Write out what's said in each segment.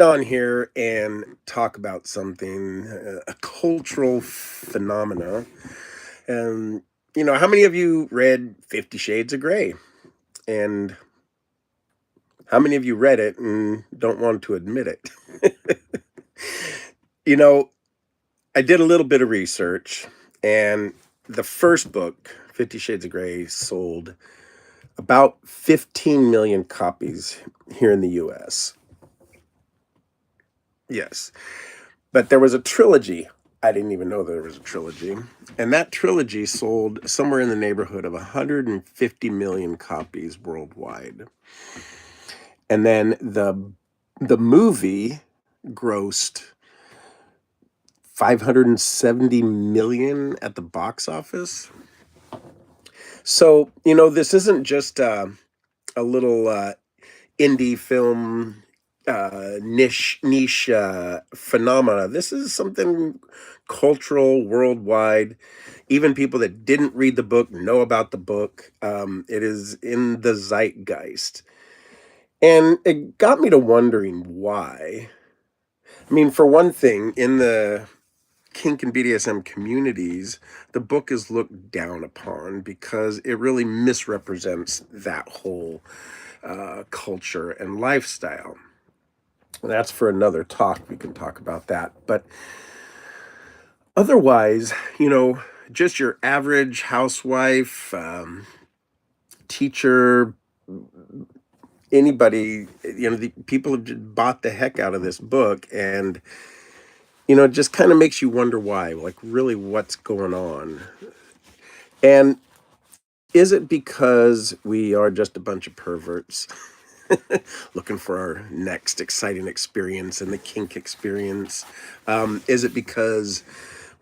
On here and talk about something, a cultural phenomena. And, how many of you read 50 Shades of Grey? And how many of you read it and don't want to admit it? you know, I did a little bit of research, and the first book, 50 Shades of Grey, sold about 15 million copies here in the US. Yes. But there was a trilogy. I didn't even know there was a trilogy. And that trilogy sold somewhere in the neighborhood of 150 million copies worldwide. And then the movie grossed 570 million at the box office. So, this isn't just a little indie film niche phenomena. This is something cultural, worldwide. Even people that didn't read the book know about the book. It is in the zeitgeist. And it got me to wondering why. I mean, for one thing, in the kink and BDSM communities, the book is looked down upon because it really misrepresents that whole culture and lifestyle. That's for another talk. We can talk about that. But otherwise, just your average housewife, teacher, anybody, the people have just bought the heck out of this book. And, it just kind of makes you wonder why, like, really, what's going on? And is it because we are just a bunch of perverts looking for our next exciting experience and the kink experience? Is it because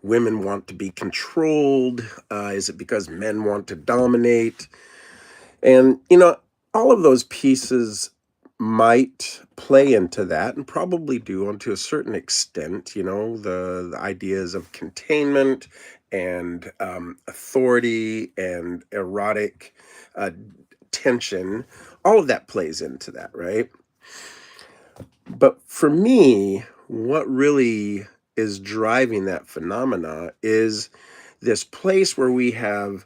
women want to be controlled? Is it because men want to dominate? And, all of those pieces might play into that and probably do to a certain extent, the ideas of containment and authority and erotic uh, tension, all of that plays into that, right? But for me, what really is driving that phenomena is this place where we have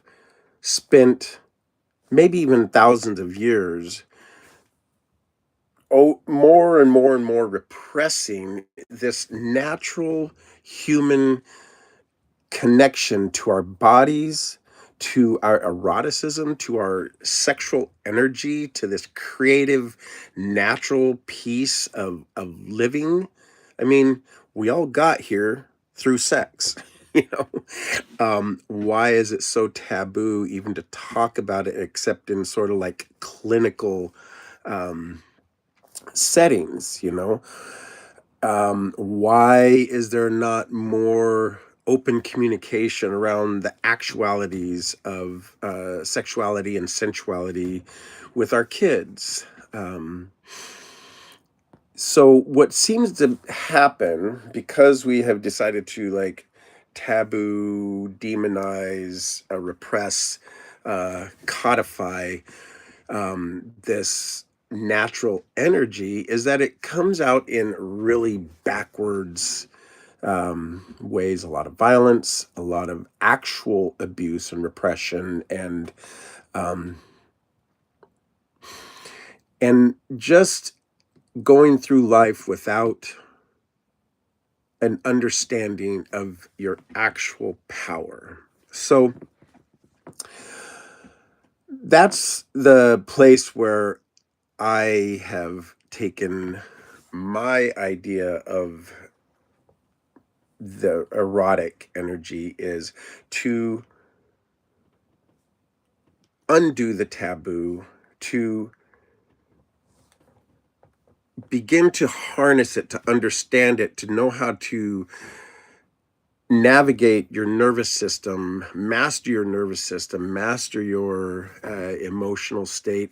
spent maybe even thousands of years more and more and more repressing this natural human connection to our bodies, to our eroticism, to our sexual energy, to this creative, natural piece of living. I mean, we all got here through sex. You know, why is it so taboo even to talk about it, except in sort of like clinical um, settings? Why is there not more open communication around the actualities of sexuality and sensuality with our kids? So what seems to happen, because we have decided to like taboo, demonize, repress, codify this natural energy, is that it comes out in really backwards ways. A lot of violence, a lot of actual abuse and repression, um, and just going through life without an understanding of your actual power. So that's the place where I have taken my idea of the erotic energy is to undo the taboo, to begin to harness it, to understand it, to know how to navigate your nervous system, master your emotional state,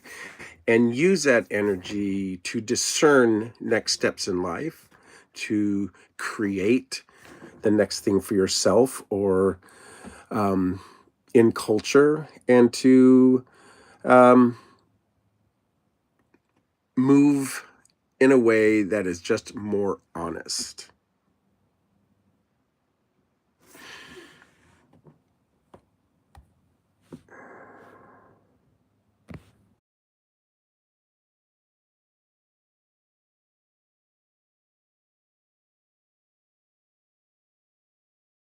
and use that energy to discern next steps in life, to create the next thing for yourself or um, in culture, and to um, move in a way that is just more honest.